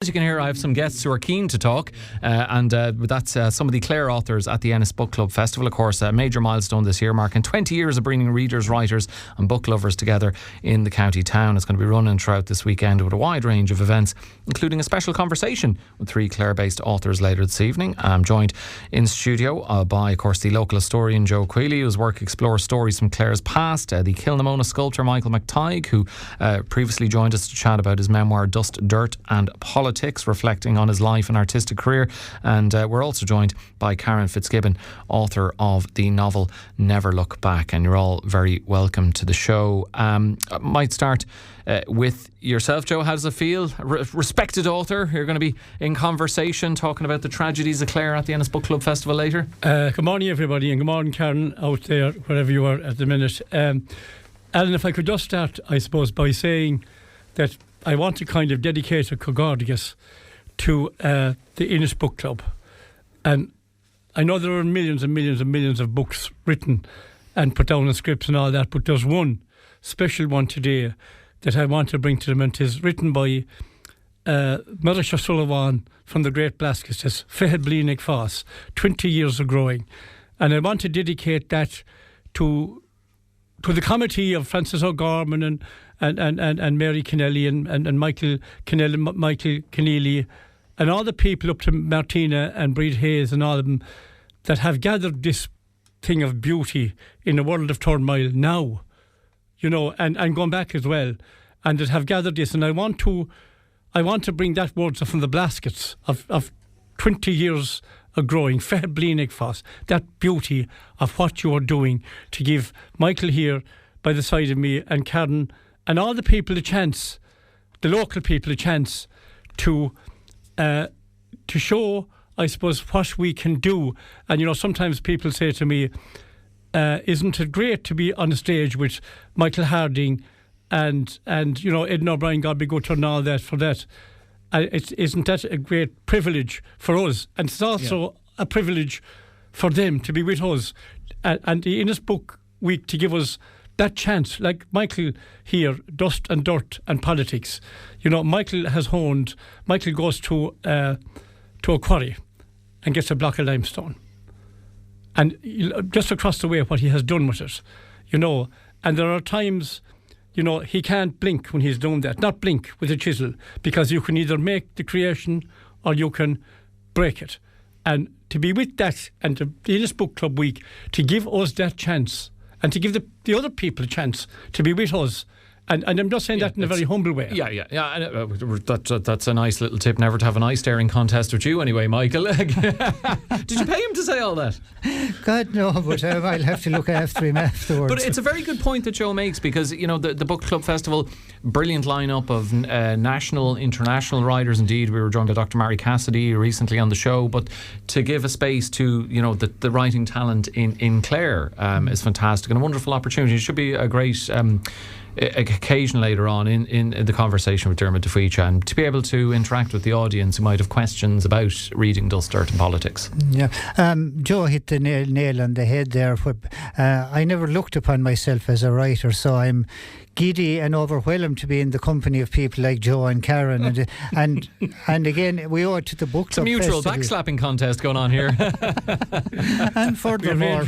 As you can hear, I have some guests who are keen to talk, and that's some of the Clare authors at the Ennis Book Club Festival. Of course, a major milestone this year, marking 20 years of bringing readers, writers and book lovers together in the county town. It's going to be running throughout this weekend with a wide range of events, including a special conversation with 3 Clare-based authors later this evening. I'm joined in studio by, of course, the local historian Joe Queally, whose work explores stories from Clare's past, the Kilnamona sculptor Michael McTigue, who previously joined us to chat about his memoir Dust, Dirt and Politics, reflecting on his life and artistic career. And we're also joined by Karen Fitzgibbon, author of the novel Never Look Back. And you're all very welcome to the show. I might start with yourself, Joe. How does it feel? Respected author, you're going to be in conversation talking about the tragedies of Clare at the Ennis Book Club Festival later. Good morning, everybody, and good morning, Karen, out there, wherever you are at the minute. Alan, if I could just start, I suppose, by saying that I want to kind of dedicate a Cogordius to the Ennis Book Club. And I know there are millions and millions and millions of books written and put down in scripts and all that, but there's one special one today that I want to bring to them, and it is written by Morrissey Sullivan from the Great Blaskets. It says, Fehed Blinig Foss, 20 years of growing. And I want to dedicate that to the committee of Francis O'Gorman and Mary Kennelly and Michael Keneally and all the people up to Martina and Breed Hayes and all of them that have gathered this thing of beauty in a world of turmoil now, you know, and going back as well, and that have gathered this. And I want to bring that word from the Blaskets of 20 years of growing, Fehed Blinig Foss, that beauty of what you are doing to give Michael here by the side of me and Karen and all the people a chance, the local people a chance to show, I suppose, what we can do. And, you know, sometimes people say to me, isn't it great to be on a stage with Michael Harding and you know, Edna O'Brien, God be good to her and all that for that. Isn't that a great privilege for us? And it's also a privilege for them to be with us. And the Ennis Book Week to give us that chance, like Michael here, Dust and Dirt and Politics. You know, Michael goes to a quarry and gets a block of limestone. And just across the way, what he has done with it, you know. And there are times, you know, he can't blink when he's doing that. Not blink with a chisel, because you can either make the creation or you can break it. And to be with that, and the Ennis Book Club Week, to give us that chance, and to give the other people a chance to be with us. And I'm just saying that in a very humble way. Yeah. That's a nice little tip. Never to have an eye staring contest with you anyway, Michael. Did you pay him to say all that? God, no, but I'll have to look after him afterwards. But it's a very good point that Joe makes, because, you know, the Book Club Festival, brilliant lineup of national, international writers. Indeed, we were joined by Dr. Mary Cassidy recently on the show. But to give a space to, you know, the writing talent in Clare is fantastic and a wonderful opportunity. It should be a great occasion later on in the conversation with Dermot DeFuicha, and to be able to interact with the audience who might have questions about reading Dust, Dirt and Politics. Yeah, Joe hit the nail on the head there. I never looked upon myself as a writer, so I'm giddy and overwhelmed to be in the company of people like Joe and Karen, and again, we owe it to the Book Club. It's a mutual Festival. backslapping contest going on here. And furthermore,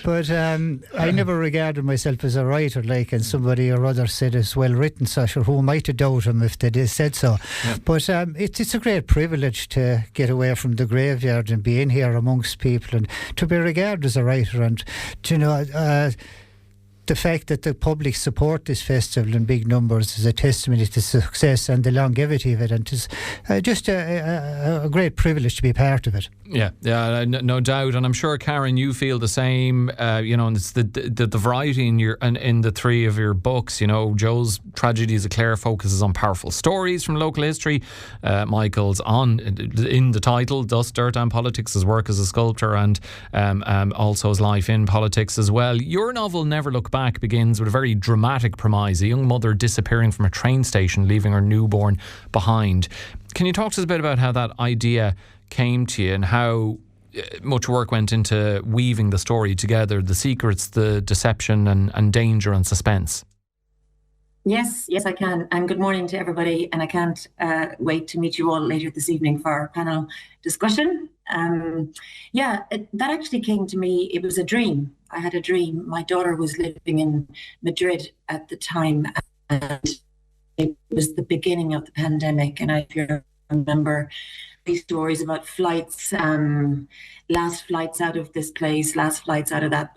but I never regarded myself as a writer, like, and somebody or other said it's well written, so sure, who might have doubted him if they said so. Yeah. But it's a great privilege to get away from the graveyard and be in here amongst people and to be regarded as a writer. And, you know, the fact that the public support this festival in big numbers is a testimony to the success and the longevity of it, and it's just a great privilege to be part of it. Yeah, no doubt, and I'm sure, Karen, you feel the same. You know, and it's the variety in the 3 of your books. You know, Joe's Tragedies of Clare focuses on powerful stories from local history. Michael's in the title Dust, Dirt and Politics, his work as a sculptor, and also his life in politics as well. Your novel Never Look Back begins with a very dramatic premise: a young mother disappearing from a train station, leaving her newborn behind. Can you talk to us a bit about how that idea came to you and how much work went into weaving the story together, the secrets, the deception and danger and suspense? Yes, yes, I can. And good morning to everybody. And I can't wait to meet you all later this evening for our panel discussion. That actually came to me. It was a dream. I had a dream. My daughter was living in Madrid at the time, and it was the beginning of the pandemic. And I remember these stories about flights, last flights out of this place, last flights out of that.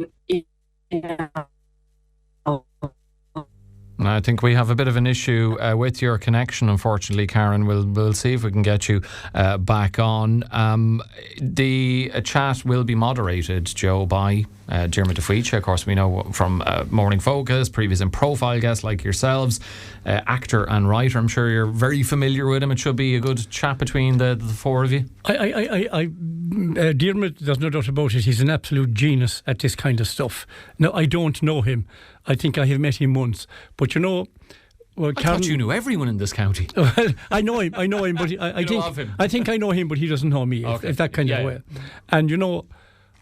I think we have a bit of an issue with your connection, unfortunately, Karen. We'll see if we can get you back on. The chat will be moderated, Joe, by Dermot DeFuicha. Of course, we know from Morning Focus, previous In Profile guests like yourselves, actor and writer. I'm sure you're very familiar with him. It should be a good chat between the four of you. Dermot, there's no doubt about it. He's an absolute genius at this kind of stuff. Now, I don't know him. I think I have met him once. But well, I thought you knew everyone in this county. Well, I know him, but I think I know him, but he doesn't know me, okay. if that kind of way. And,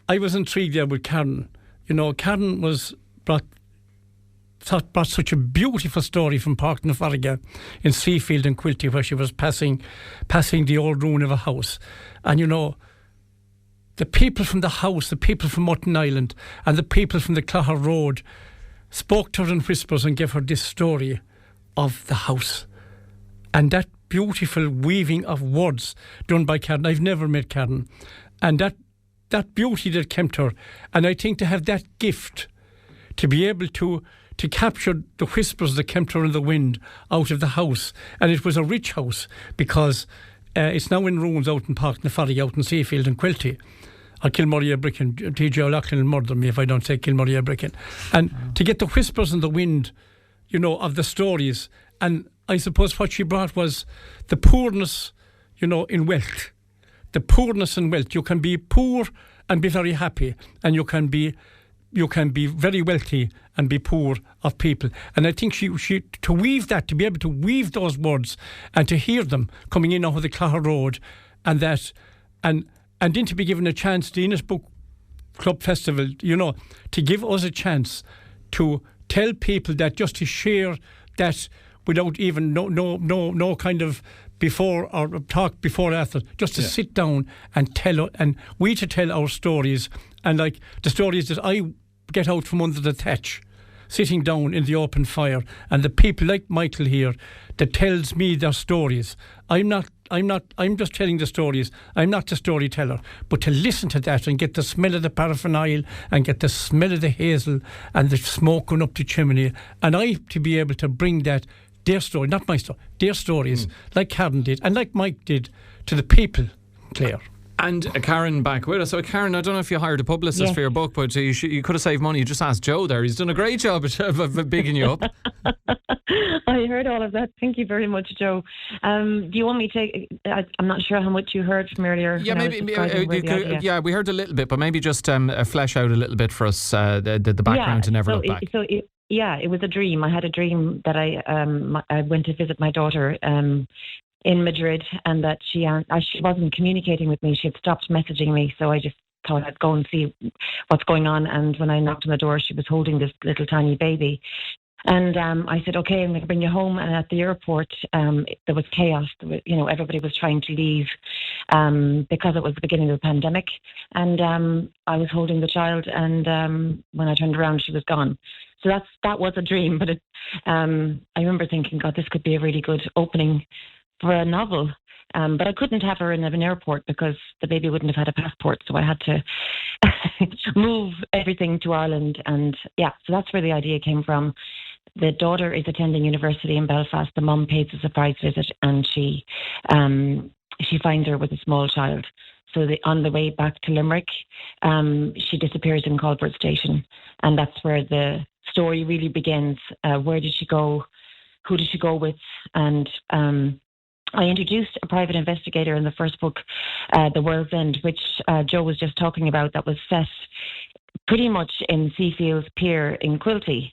I was intrigued there with Karen. Karen brought such a beautiful story from Park na Farraga in Seafield and Quilty, where she was passing the old ruin of a house. And, the people from the house, the people from Mutton Island, and the people from the Clare Road spoke to her in whispers and gave her this story of the house. And that beautiful weaving of words done by Karen. I've never met Karen. And that beauty that came to her. And I think to have that gift, to be able to capture the whispers that came to her in the wind out of the house. And it was a rich house, because it's now in ruins out in Park na Farraga, out in Seafield and Quilty. Or Kilmurray Bricken, TJ O'Loughlin will murder me if I don't say Kilmurray Bricken. And to get the whispers in the wind, of the stories. And I suppose what she brought was the poorness, in wealth. The poorness in wealth. You can be poor and be very happy, and you can be very wealthy and be poor of people. And I think she to weave that, to be able to weave those words and to hear them coming in off of the Clare Road, and then to be given a chance, the Ennis Book Club Festival, to give us a chance to tell people that, just to share that without even no kind of before or talk before after, just to sit down and tell our stories, and like the stories that I get out from under the thatch, sitting down in the open fire, and the people like Michael here that tells me their stories. I'm just telling the stories. I'm not the storyteller. But to listen to that and get the smell of the paraffin and get the smell of the hazel and the smoke going up the chimney, and to be able to bring that, their story, not my story, their stories, like Karen did and like Mike did, to the people, Claire. And Karen back with us. So Karen, I don't know if you hired a publicist for your book, but you could have saved money. You just asked Joe there. He's done a great job of bigging you up. I heard all of that. Thank you very much, Joe. Do you want me to... I'm not sure how much you heard from earlier. Yeah, maybe. We heard a little bit, but maybe just flesh out a little bit for us the background to Never Look Back. It was a dream. I had a dream that I went to visit my daughter in Madrid, and that she wasn't communicating with me. She had stopped messaging me, so I just thought I'd go and see what's going on. And when I knocked on the door, she was holding this little tiny baby. And I said, okay, I'm going to bring you home. And at the airport, there was chaos. Everybody was trying to leave because it was the beginning of the pandemic. And I was holding the child, and when I turned around, she was gone. So that was a dream. But I remember thinking, God, this could be a really good opening for a novel. But I couldn't have her in an airport because the baby wouldn't have had a passport. So I had to move everything to Ireland. And so that's where the idea came from. The daughter is attending university in Belfast. The mum pays a surprise visit, and she finds her with a small child. So on the way back to Limerick, she disappears in Colbert Station. And that's where the story really begins. Where did she go? Who did she go with? And I introduced a private investigator in the first book, The World's End, which Joe was just talking about, that was set pretty much in Seafields Pier in Quilty,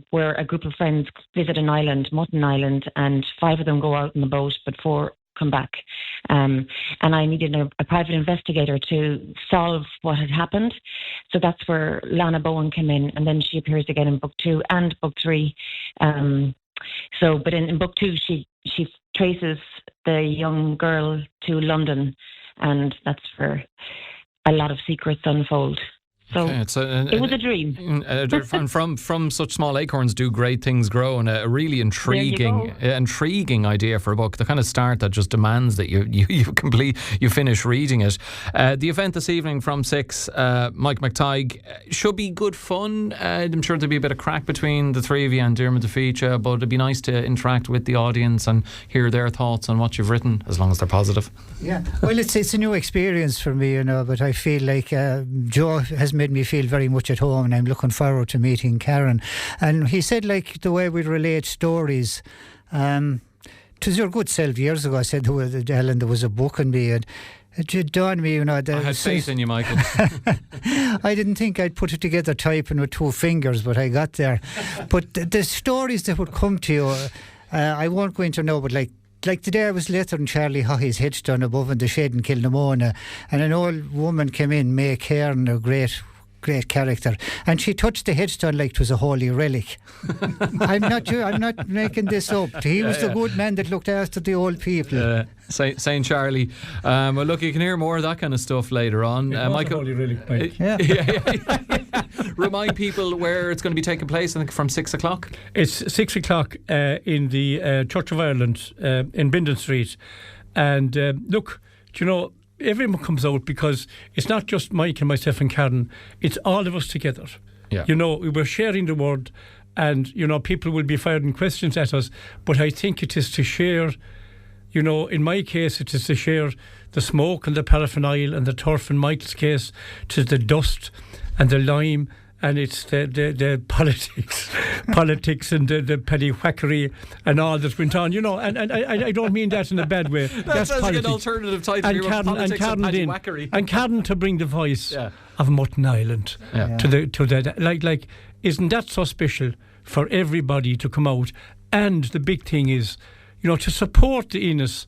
where a group of friends visit an island, Mutton Island, and 5 of them go out in the boat, but 4 come back. And I needed a private investigator to solve what had happened. So that's where Lana Bowen came in, and then she appears again in book 2 and book 3. But in book 2, she traces the young girl to London, and that's where a lot of secrets unfold. So it was a dream. And from such small acorns do great things grow, and a really intriguing idea for a book. The kind of start that just demands that you finish reading it. The event this evening from 6, Mike McTigue, should be good fun. I'm sure there'll be a bit of crack between the three of you and Dermot DeFeacha, but it'd be nice to interact with the audience and hear their thoughts on what you've written, as long as they're positive. Yeah, well, it's a new experience for me, but I feel like Joe has made me feel very much at home, and I'm looking forward to meeting Karen. And he said, like, the way we relate stories, to your good self years ago, I said, Ellen, there was a book in me, and it dawned me, I had faith in you, Michael. I didn't think I'd put it together typing with 2 fingers, but I got there. But the stories that would come to you, I won't go into now, but like today I was lettering Charlie Haughey's headstone above in the shed in Kilnamona, and an old woman came in, May Cairn, a great character, and she touched the headstone like it was a holy relic. I'm not making this up. He was the good man that looked after the old people. Saint Charlie. Well, look, you can hear more of that kind of stuff later on. Michael, holy relic, Mike. Remind people where it's going to be taking place. I think from 6 o'clock. It's 6 o'clock in the Church of Ireland in Bindon Street, and look, everyone comes out, because it's not just Mike and myself and Karen, it's all of us together. Yeah. We're sharing the word, and people will be firing questions at us, but I think it is to share, in my case it is to share the smoke and the paraffin and the turf. In Michael's case, it is the dust and the lime, and it's the politics and the petty whackery and all that's went on, and I don't mean that in a bad way. That's like an alternative title. And Karen to bring the voice of Mutton Island to the like. Isn't that so special for everybody to come out? And the big thing is, to support the Ennis,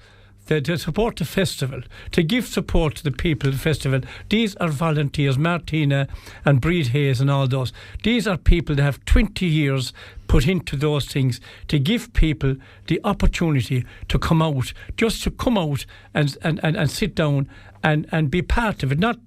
to support the festival, to give support to the people of the festival. These are volunteers, Martina and Breed Hayes and all those. These are people that have 20 years put into those things to give people the opportunity to come out, just to come out and sit down and be part of it. Not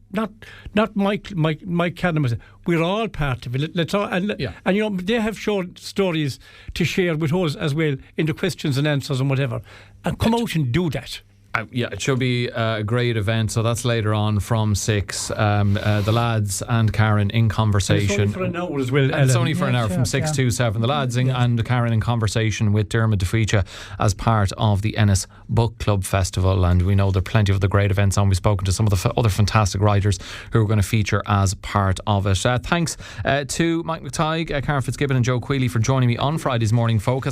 Mike Cadden. We're all part of it. Let's all, and they have shown stories to share with us as well in the questions and answers and whatever. And come out and do that. It should be a great event. So that's later on from 6. The lads and Karen in conversation. It's only for an hour as well, It's only for an hour, from 6 to 7. The lads and Karen in conversation with Dermot DeFeacha as part of the Ennis Book Club Festival. And we know there are plenty of other great events on. We've spoken to some of the other fantastic writers who are going to feature as part of it. Thanks to Mike McTigue, Karen Fitzgibbon and Joe Queally for joining me on Friday's Morning Focus.